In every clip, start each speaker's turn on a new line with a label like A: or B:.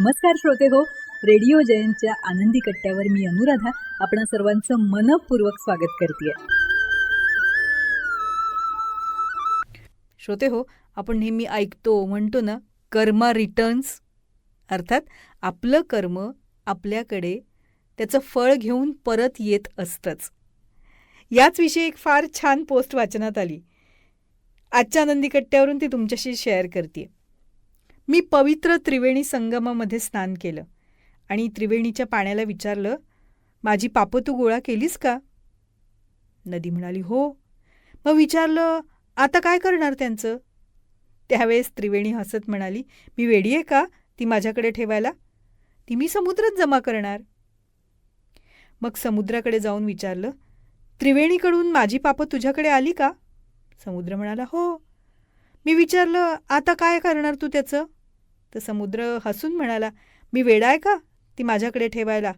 A: नमस्कार श्रोते हो, रेडिओ जयंतच्या आनंदी कट्ट्यावर मी अनुराधा आपणा सर्वांचं मनपूर्वक स्वागत करते.
B: श्रोते हो, आपण नेहमी ऐकतो म्हणतो ना, कर्मा रिटर्न्स. अर्थात आपलं कर्म आपल्याकडे त्याचं फळ घेऊन परत येत असतंच. याचविषयी एक फार छान पोस्ट वाचनात आली. आजच्या आनंदी कट्ट्यावरून ती तुमच्याशी शेअर करते. मी पवित्र त्रिवेणी संगमामध्ये स्नान केलं आणि त्रिवेणीच्या पाण्याला विचारलं, माझी पापं तू गोळा केलीस का? नदी म्हणाली, हो. मग विचारलं, आता काय करणार त्यांचं? त्यावेळेस त्रिवेणी हसत म्हणाली, मी वेडी आहे का ती माझ्याकडे ठेवायला? ती मी समुद्रात जमा करणार. मग समुद्राकडे जाऊन विचारलं, त्रिवेणीकडून माझी पापं तुझ्याकडे आली का? समुद्र म्हणाला, हो. मी विचारलं, आता काय करणार तू त्याचं? तर समुद्र हसून म्हणाला, मी वेडा आहे का ती माझ्याकडे ठेवायला?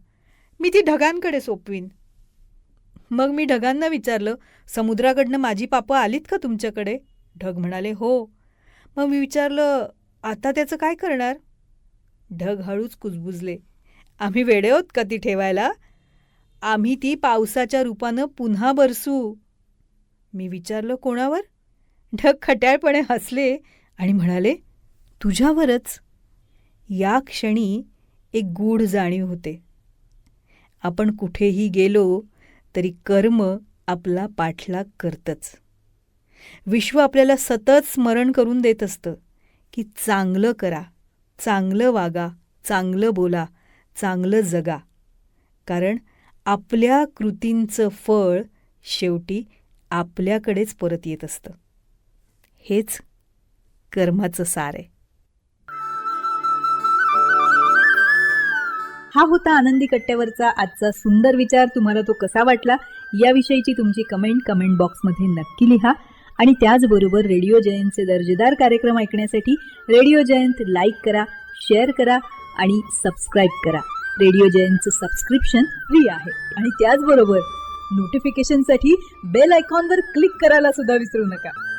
B: मी ती ढगांकडे सोपवीन. मग मी ढगांना विचारलं, समुद्राकडनं माझी पापं आलीत का तुमच्याकडे? ढग म्हणाले, हो. मग मी विचारलं, आता त्याचं काय करणार? ढग हळूच कुजबुजले, आम्ही वेडे आहोत का ती ठेवायला? आम्ही ती पावसाच्या रूपानं पुन्हा बरसू. मी विचारलं, कोणावर? ढग खट्याळपणे हसले आणि म्हणाले, तुझ्यावरच. या क्षणी एक गूढ जाणीव होते. आपण कुठेही गेलो तरी कर्म आपला पाठलाग करतंच. विश्व आपल्याला सतत स्मरण करून देत असतं की चांगलं करा, चांगलं वागा, चांगलं बोला, चांगलं जगा. कारण आपल्या कृतींचं फळ शेवटी आपल्याकडेच परत येत असतं. हेच कर्माचं सार आहे.
A: हा होता आनंदी कट्ट्यावरचा आजचा सुंदर विचार. तुम्हाला तो कसा वाटला याविषयीची तुमची कमेंट बॉक्समध्ये नक्की लिहा. आणि त्याचबरोबर रेडिओ जयंतचे दर्जेदार कार्यक्रम ऐकण्यासाठी रेडिओ जयंत लाईक करा, शेअर करा आणि सबस्क्राईब करा. रेडिओ जयंतचं सबस्क्रिप्शन फ्री आहे. आणि त्याचबरोबर नोटिफिकेशनसाठी बेल आयकॉनवर क्लिक करायला सुद्धा विसरू नका.